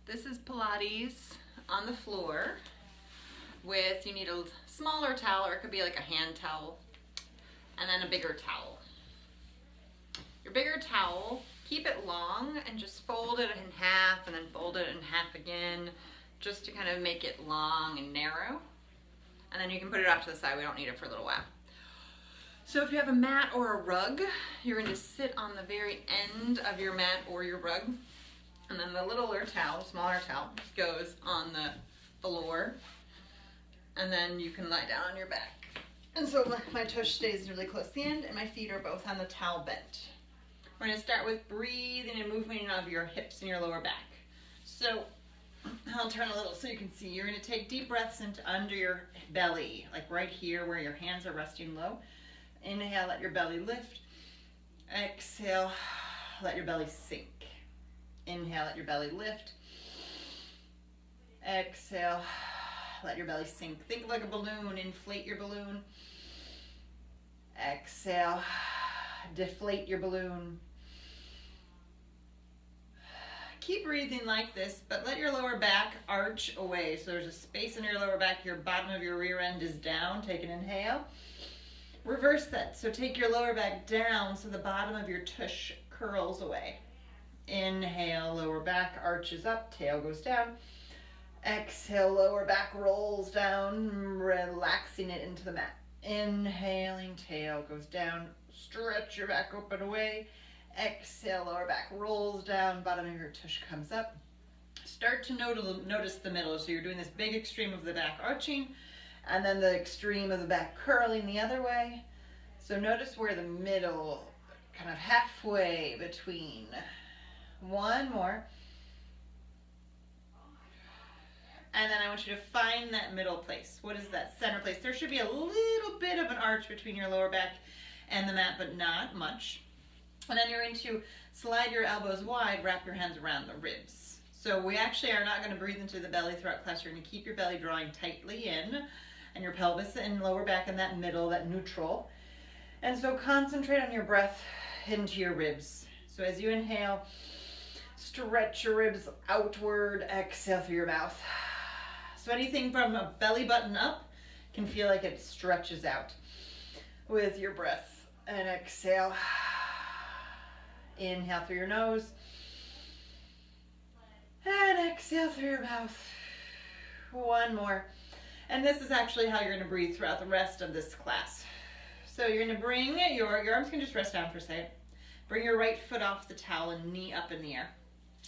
This is Pilates on the floor with, you need a smaller towel, or it could be like a hand towel, and then a bigger towel. Your bigger towel, keep it long and just fold it in half and then fold it in half again, just to kind of make it long and narrow. And then you can put it off to the side. We don't need it for a little while. So if you have a mat or a rug, you're going to sit on the very end of your mat or your rug. And then the littler towel, smaller towel, goes on the floor. And then you can lie down on your back. And so my tush stays really close to the end and my feet are both on the towel bent. We're going to start with breathing and movement of your hips and your lower back. So I'll turn a little so you can see. You're going to take deep breaths into under your belly, like right here where your hands are resting low. Inhale, let your belly lift. Exhale, let your belly sink. Inhale, let your belly lift. Exhale, let your belly sink. Think like a balloon. Inflate your balloon. Exhale, deflate your balloon. Keep breathing like this, but let your lower back arch away. So there's a space in your lower back. Your bottom of your rear end is down. Take an inhale. Reverse that. So take your lower back down so the bottom of your tush curls away. Inhale, lower back arches up, tail goes down. Exhale, lower back rolls down, relaxing it into the mat. Inhaling, tail goes down. Stretch your back open away. Exhale, lower back rolls down, bottom of your tush comes up. Start to notice the middle. So you're doing this big extreme of the back arching, and then the extreme of the back curling the other way. So notice where the middle, kind of halfway between. One more. And then I want you to find that middle place. What is that center place? There should be a little bit of an arch between your lower back and the mat, but not much. And then you're going to slide your elbows wide, wrap your hands around the ribs. So we actually are not going to breathe into the belly throughout class. You're going to keep your belly drawing tightly in, and your pelvis and lower back in that middle, that neutral. And so concentrate on your breath into your ribs. So as you inhale, stretch your ribs outward, exhale through your mouth. So anything from a belly button up can feel like it stretches out with your breath. And exhale. Inhale through your nose. And exhale through your mouth. One more. And this is actually how you're going to breathe throughout the rest of this class. So you're going to bring your arms can just rest down for a second. Bring your right foot off the towel and knee up in the air.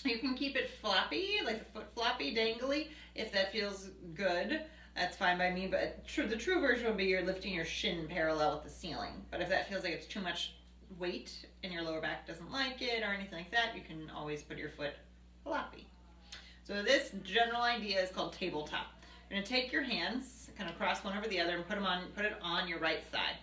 You can keep it floppy, like the foot floppy, dangly, if that feels good. That's fine by me, but the true version would be you're lifting your shin parallel with the ceiling. But if that feels like it's too much weight and your lower back doesn't like it or anything like that, you can always put your foot floppy. So this general idea is called tabletop. You're going to take your hands, kind of cross one over the other, and put it on your right side.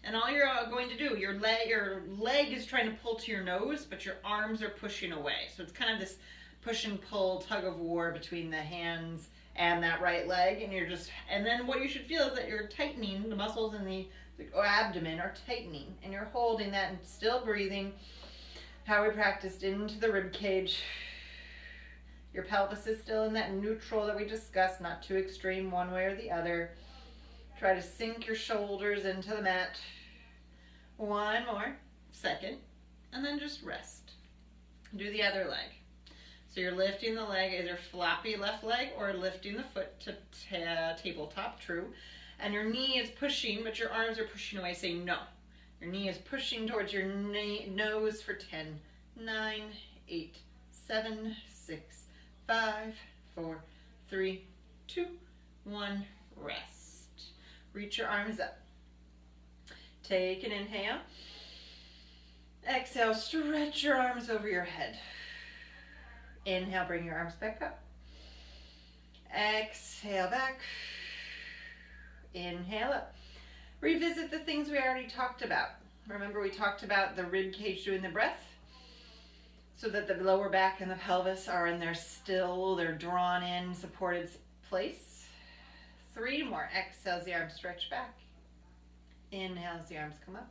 And all you're going to do, your leg is trying to pull to your nose, but your arms are pushing away. So it's kind of this push and pull, tug of war between the hands and that right leg. And then what you should feel is that you're tightening, the muscles in the abdomen are tightening, and you're holding that and still breathing how we practiced into the rib cage. Your pelvis is still in that neutral that we discussed, not too extreme one way or the other. Try to sink your shoulders into the mat. One more second, and then just rest. Do the other leg. So you're lifting the leg, either floppy left leg or lifting the foot to tabletop, true. And your knee is pushing, but your arms are pushing away, saying no. Your knee is pushing towards your nose for 10, 9, 8, 7, 6, 5, 4, 3, 2, 1, rest. Reach your arms up. Take an inhale. Exhale, stretch your arms over your head. Inhale, bring your arms back up. Exhale, back. Inhale up. Revisit the things we already talked about. Remember, we talked about the rib cage doing the breath, so that the lower back and the pelvis are in their still, they're drawn in, supported place. 3 more. Exhale as the arms stretch back. Inhale as the arms come up.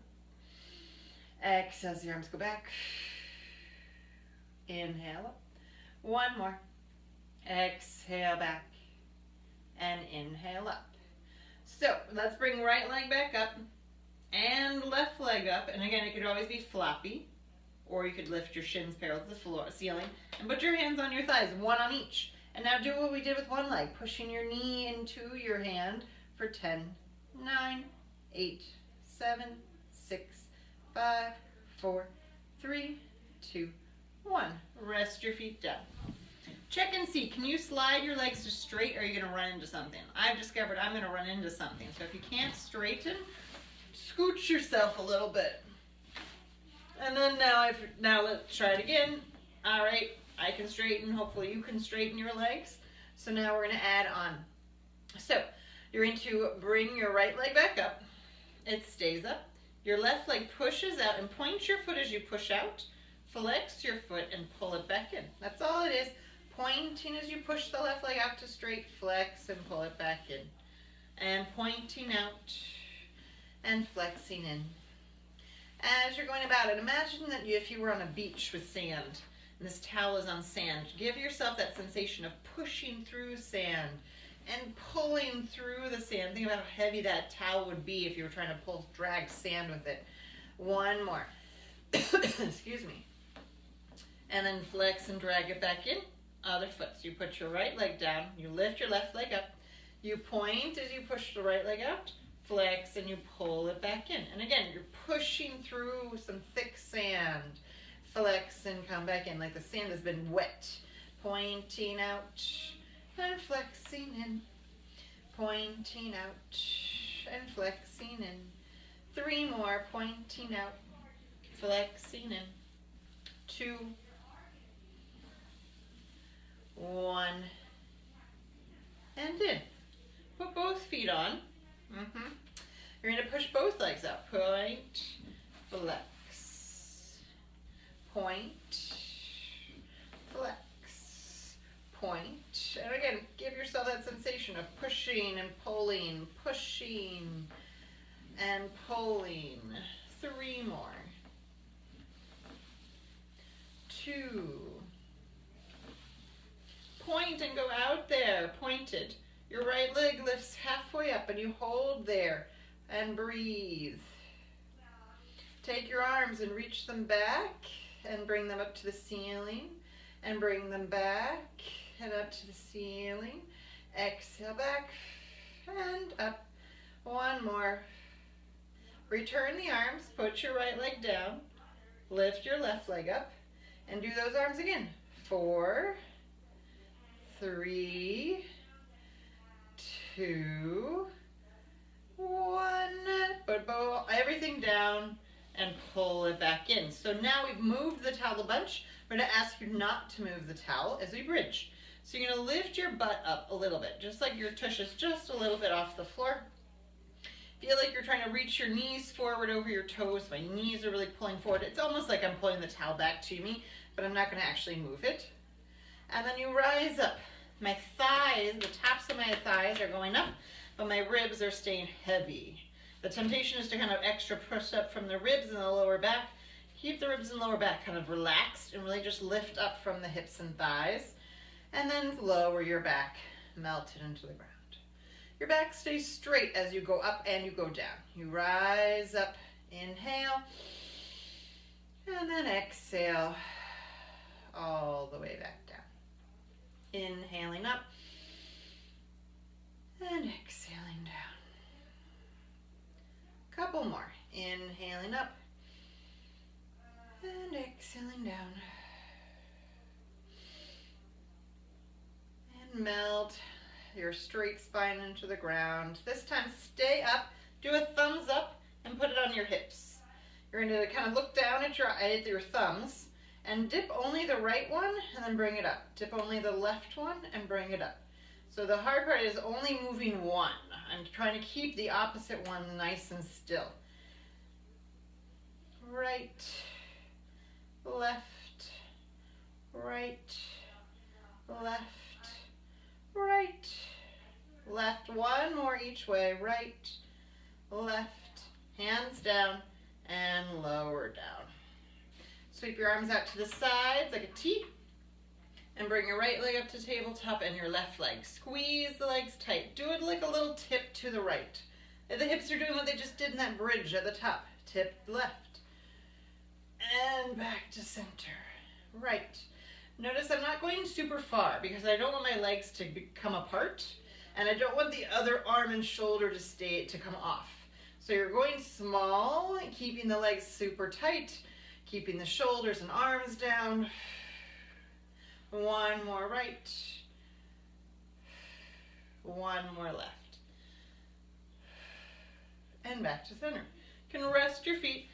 Exhale as the arms go back. Inhale up. One more. Exhale back and inhale up. So let's bring right leg back up and left leg up. And again, it could always be floppy, or you could lift your shins parallel to the floor, ceiling, and put your hands on your thighs, one on each. And now do what we did with one leg, pushing your knee into your hand for 10, 9, 8, 7, 6, 5, 4, 3, 2, 1. Rest your feet down. Check and see, can you slide your legs to straight, or are you going to run into something? I've discovered I'm going to run into something. So if you can't straighten, scooch yourself a little bit. And then now let's try it again. All right, I can straighten. Hopefully you can straighten your legs. So now we're going to add on. So you're going to bring your right leg back up. It stays up. Your left leg pushes out, and point your foot as you push out. Flex your foot and pull it back in. That's all it is. Pointing as you push the left leg out to straight, flex and pull it back in. And pointing out and flexing in. As you're going about it, imagine that if you were on a beach with sand, and this towel is on sand, give yourself that sensation of pushing through sand and pulling through the sand. Think about how heavy that towel would be if you were trying to drag sand with it. One more. Excuse me. And then flex and drag it back in. Other foot. So you put your right leg down, you lift your left leg up, you point as you push the right leg out, flex, and you pull it back in. And again, you're pushing through some thick sand. Flex and come back in like the sand has been wet. Pointing out and flexing in. Pointing out and flexing in. 3 more. Pointing out, flexing in. 2, 1, and in. Put both feet on. You're going to push both legs out. Point, flex. Point, flex. Point. And again, give yourself that sensation of pushing and pulling, pushing and pulling. 3 more. 2. Point and go out there, pointed. Your right leg lifts halfway up and you hold there and breathe. Take your arms and reach them back and bring them up to the ceiling and bring them back and up to the ceiling. Exhale back and up. 1 more. Return the arms, put your right leg down, lift your left leg up, and do those arms again. 4, 3, 2, 1. Put everything down and pull it back in. So now we've moved the towel a bunch. We're going to ask you not to move the towel as we bridge. So you're going to lift your butt up a little bit, just like your tush is just a little bit off the floor. Feel like you're trying to reach your knees forward over your toes. My knees are really pulling forward. It's almost like I'm pulling the towel back to me, but I'm not going to actually move it. And then you rise up. My thighs, the tops of my thighs are going up, but my ribs are staying heavy. The temptation is to kind of extra push up from the ribs and the lower back. Keep the ribs and lower back kind of relaxed and really just lift up from the hips and thighs. And then lower your back, melt it into the ground. Your back stays straight as you go up and you go down. You rise up, inhale, and then exhale all the way back down. Inhaling up and exhaling down. Couple more. Inhaling up and exhaling down. And melt your straight spine into the ground. This time stay up, do a thumbs up and put it on your hips. You're going to kind of look down at your thumbs and dip only the right one and then bring it up. Dip only the left one and bring it up. So the hard part is only moving one. I'm trying to keep the opposite one nice and still. Right, left, right, left, right, left. 1 more each way. Right, left, hands down and lower down. Sweep your arms out to the sides like a T. And bring your right leg up to tabletop and your left leg. Squeeze the legs tight. Do it like a little tip to the right. And the hips are doing what they just did in that bridge at the top. Tip left. And back to center. Right. Notice I'm not going super far because I don't want my legs to come apart. And I don't want the other arm and shoulder to come off. So you're going small, keeping the legs super tight, keeping the shoulders and arms down. One more right. One more left. And back to center. You can rest your feet.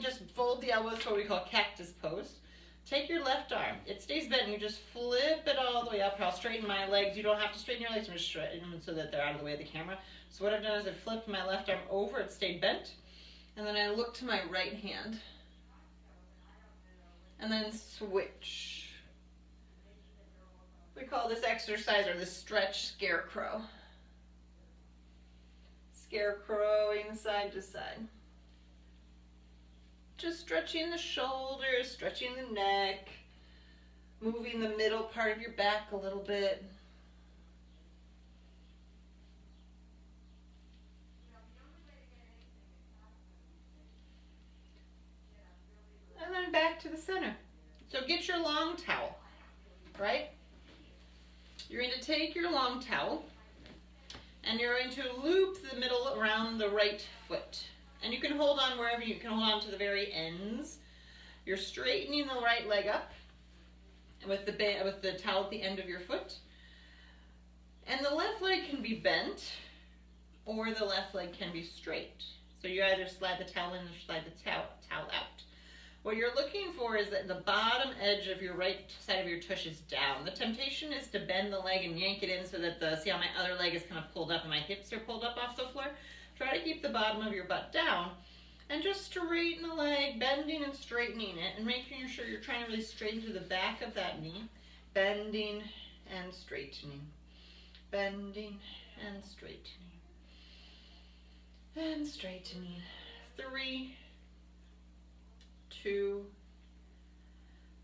Just fold the elbows to what we call cactus pose. Take your left arm. It stays bent. You just flip it all the way up. I'll straighten my legs. You don't have to straighten your legs. I'm just straightening them so that they're out of the way of the camera. So what I've done is I've flipped my left arm over. It stayed bent. And then I look to my right hand. And then switch. We call this exercise, or this stretch, scarecrow. Scarecrowing side to side. Just stretching the shoulders, stretching the neck, moving the middle part of your back a little bit. And then back to the center. So get your long towel, right? You're going to take your long towel and you're going to loop the middle around the right foot. And you can hold on wherever you can hold on to the very ends. You're straightening the right leg up with the towel at the end of your foot. And the left leg can be bent or the left leg can be straight. So you either slide the towel in or slide the towel out. What you're looking for is that the bottom edge of your right side of your tush is down. The temptation is to bend the leg and yank it in so that see how my other leg is kind of pulled up and my hips are pulled up off the floor? Try to keep the bottom of your butt down and just straighten the leg, bending and straightening it and making sure you're trying to really straighten through the back of that knee. Bending and straightening. Bending and straightening. And straightening. 3, 2,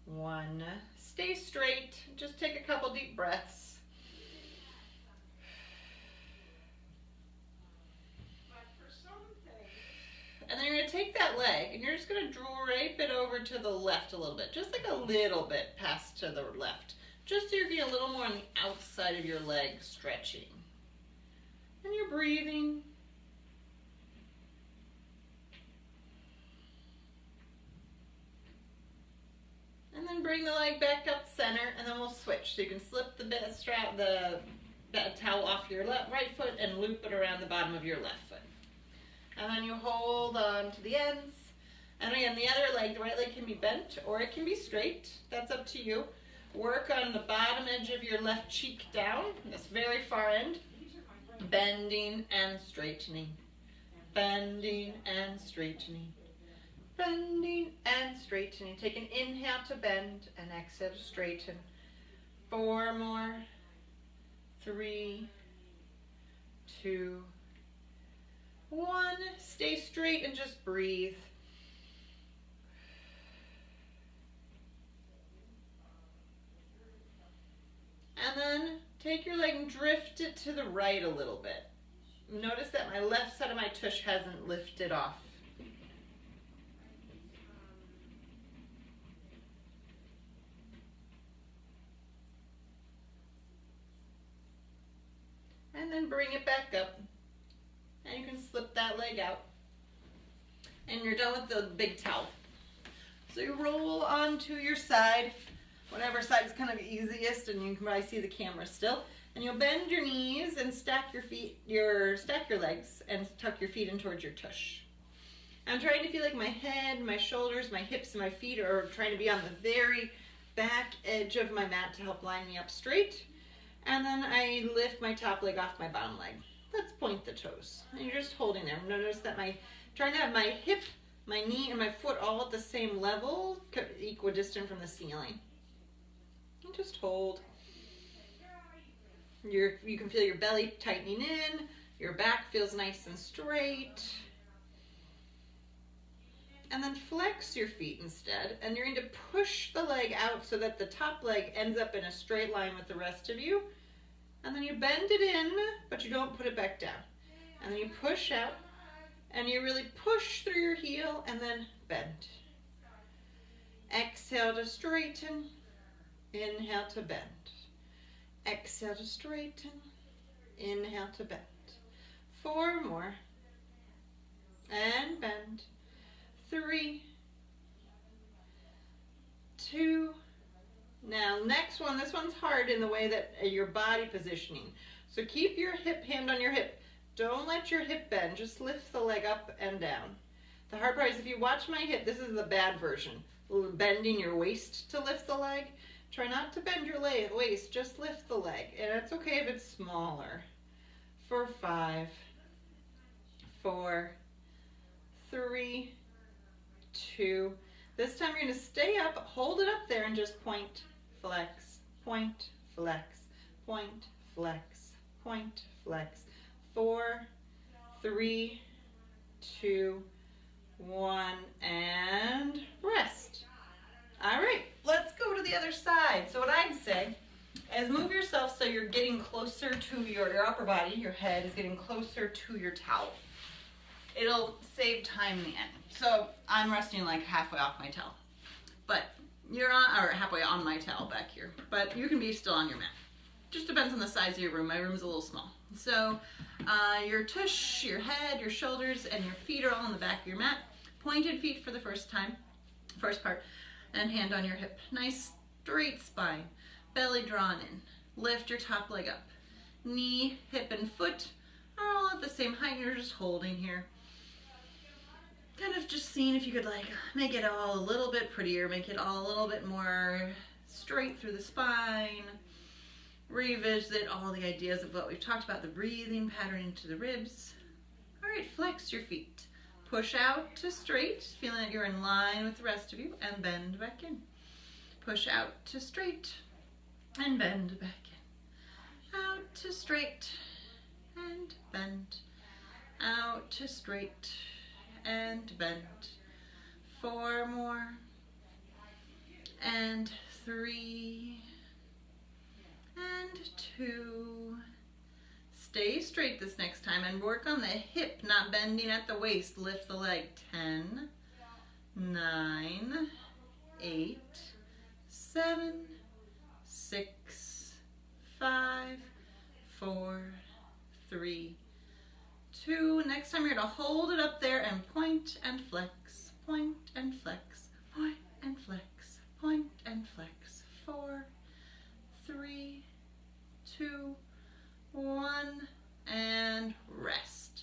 1. Stay straight. Just take a couple deep breaths. And then you're going to take that leg and you're just going to drape it over to the left a little bit. Just like a little bit past to the left. Just so you're getting a little more on the outside of your leg stretching. And you're breathing. And then bring the leg back up center and then we'll switch. So you can slip the towel off your right foot and loop it around the bottom of your left foot. And then you hold on to the ends. And again, the other leg, the right leg can be bent or it can be straight. That's up to you. Work on the bottom edge of your left cheek down, this very far end. Bending and straightening. Bending and straightening. Bending and straightening. Take an inhale to bend and exhale to straighten. 4 more. 3, 2, 1. Stay straight and just breathe. And then take your leg and drift it to the right a little bit. Notice that my left side of my tush hasn't lifted off. And then bring it back up. And you can slip that leg out. And you're done with the big towel. So you roll onto your side, whatever side is kind of easiest, and you can probably see the camera still. And you'll bend your knees and stack your legs and tuck your feet in towards your tush. I'm trying to feel like my head, my shoulders, my hips, and my feet are trying to be on the very back edge of my mat to help line me up straight. And then I lift my top leg off my bottom leg. Let's point the toes. And you're just holding there. Notice that trying to have my hip, my knee, and my foot all at the same level, equidistant from the ceiling. And just hold. You can feel your belly tightening in. Your back feels nice and straight. and then flex your feet instead. And you're going to push the leg out so that the top leg ends up in a straight line with the rest of you. And then you bend it in, but you don't put it back down. And then you push out, and you really push through your heel, and then bend. Exhale to straighten. Inhale to bend. Exhale to straighten. Inhale to bend. 4 more. And bend. 3, 2. Now next one, this one's hard in the way that your body positioning. So keep your hand on your hip. Don't let your hip bend, just lift the leg up and down. The hard part is if you watch my hip, this is the bad version. Bending your waist to lift the leg. Try not to bend your waist, just lift the leg. And it's okay if it's smaller. For 5, 4, 3, 2. This time you're going to stay up, hold it up there, and just point, flex, point, flex, point, flex, point, flex. 4, 3, 2, 1, and rest. All right, let's go to the other side. So what I'd say is move yourself so you're getting closer to your upper body, your head is getting closer to your towel. It'll save time in the end. So I'm resting like halfway off my towel, but you're on, or halfway on my towel back here, but you can be still on your mat. Just depends on the size of your room. My room's a little small. So your tush, your head, your shoulders, and your feet are all on the back of your mat. Pointed feet for the first part, and hand on your hip. Nice straight spine, belly drawn in. Lift your top leg up. Knee, hip, and foot are all at the same height. You're just holding here. Kind of just seeing if you could like make it all a little bit prettier, make it all a little bit more straight through the spine. Revisit all the ideas of what we've talked about, the breathing pattern into the ribs. All right, flex your feet. Push out to straight, feeling that you're in line with the rest of you, and bend back in. Push out to straight, and bend back in. Out to straight, and bend. Out to straight, and bend. 4 more, and 3, and 2. Stay straight this next time and work on the hip, not bending at the waist. Lift the leg. 10, 9, 8, 7, 6, 5, 4, 3, 2. Next time you're going to hold it up there and point and flex, point and flex, point and flex, point and flex. 4, 3, 2, 1, and rest.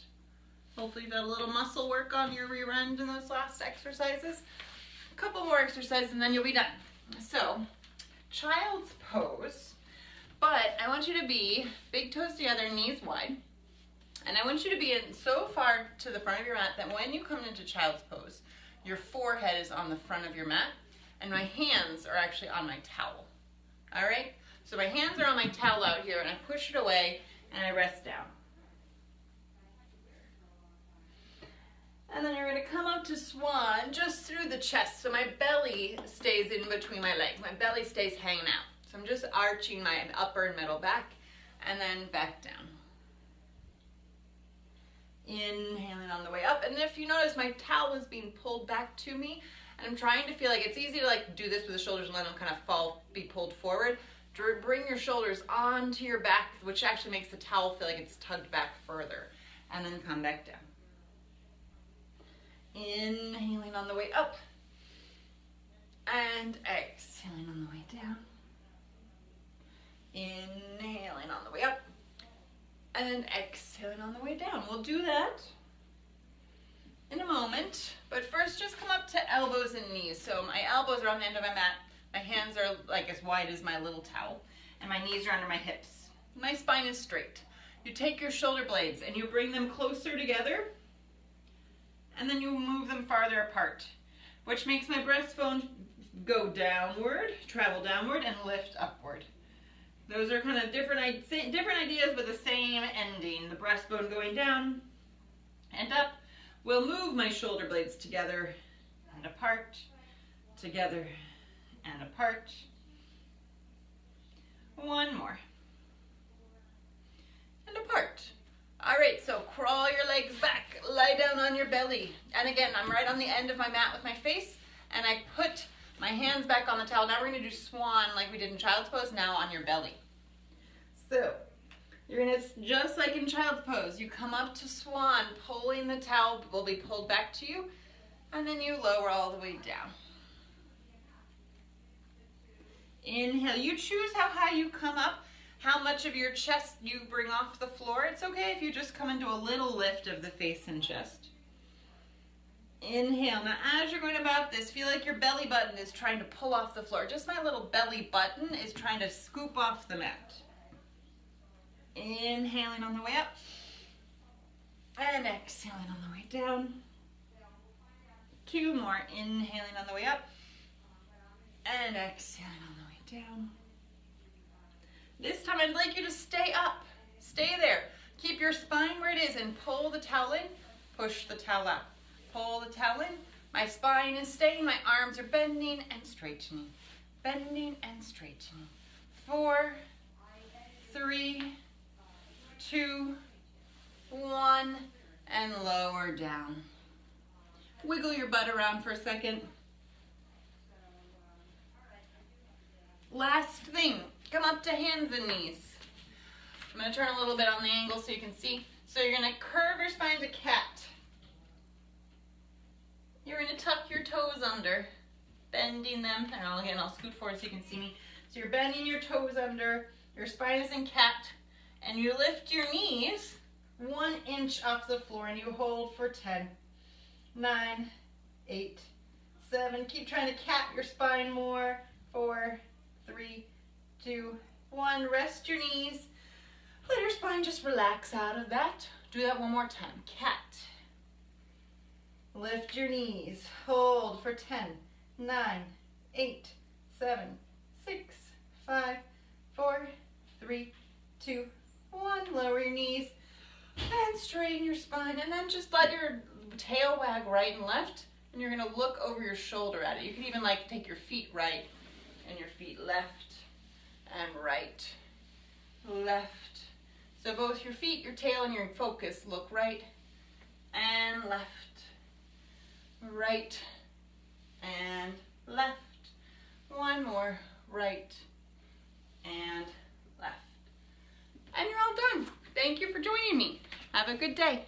Hopefully you've got a little muscle work on your rear end in those last exercises. A couple more exercises and then you'll be done. So, child's pose, but I want you to be big toes together, knees wide, and I want you to be in so far to the front of your mat that when you come into child's pose, your forehead is on the front of your mat, and my hands are actually on my towel. All right? So my hands are on my towel out here, and I push it away, and I rest down. And then you're going to come up to swan just through the chest. So my belly stays in between my legs. My belly stays hanging out. So I'm just arching my upper and middle back, and then back down. Inhaling on the way up. And if you notice, my towel is being pulled back to me, and I'm trying to feel like it's easy to like do this with the shoulders and let them kind of be pulled forward. Bring your shoulders onto your back, which actually makes the towel feel like it's tugged back further. And then come back down. Inhaling on the way up. And exhaling on the way down. Inhaling on the way up. And exhaling on the way down. We'll do that in a moment. But first, just come up to elbows and knees. So my elbows are on the end of my mat. My hands are like as wide as my little towel, and my knees are under my hips. My spine is straight. You take your shoulder blades and you bring them closer together, and then you move them farther apart, which makes my breastbone go downward, travel downward, and lift upward. Those are kind of different ideas, but the same ending. The breastbone going down and up will move my shoulder blades together and apart, together and apart. One more. And apart. All right, so crawl your legs back, lie down on your belly. And again, I'm right on the end of my mat with my face, and I put my hands back on the towel. Now we're gonna do swan like we did in child's pose, now on your belly. So, you're gonna, just like in child's pose, you come up to swan, pulling the towel will be pulled back to you, and then you lower all the way down. Inhale, you choose how high you come up, how much of your chest you bring off the floor. It's okay if you just come into a little lift of the face and chest. Inhale. Now as you're going about this, feel like your belly button is trying to pull off the floor. Just my little belly button is trying to scoop off the mat. Inhaling on the way up. And exhaling on the way down. Two more. Inhaling on the way up. And exhaling on the way down. This time I'd like you to stay up. Stay there. Keep your spine where it is and pull the towel in. Push the towel out. Pull the towel in. My spine is staying. My arms are bending and straightening. Bending and straightening. 4, 3, 2, 1, and lower down. Wiggle your butt around for a second. Last thing, come up to hands and knees. I'm going to turn a little bit on the angle so you can see. So you're going to curve your spine to cat. You're going to tuck your toes under, bending them. And again, I'll scoot forward so you can see me. So you're bending your toes under, your spine is in cat, and you lift your knees 1 inch off the floor and you hold for 10, 9, 8, 7. Keep trying to cat your spine more. 4, 3, 2, 1. Rest your knees. Let your spine just relax out of that. Do that one more time. Cat. Lift your knees. Hold for 10, 9, 8, 7, 6, 5, 4, 3, 2, 1. Lower your knees and straighten your spine. And then just let your tail wag right and left. And you're going to look over your shoulder at it. You can even like take your feet right and your feet left and right, left. So both your feet, your tail, and your focus look right and left, right and left. One more, right and left. And you're all done. Thank you for joining me. Have a good day.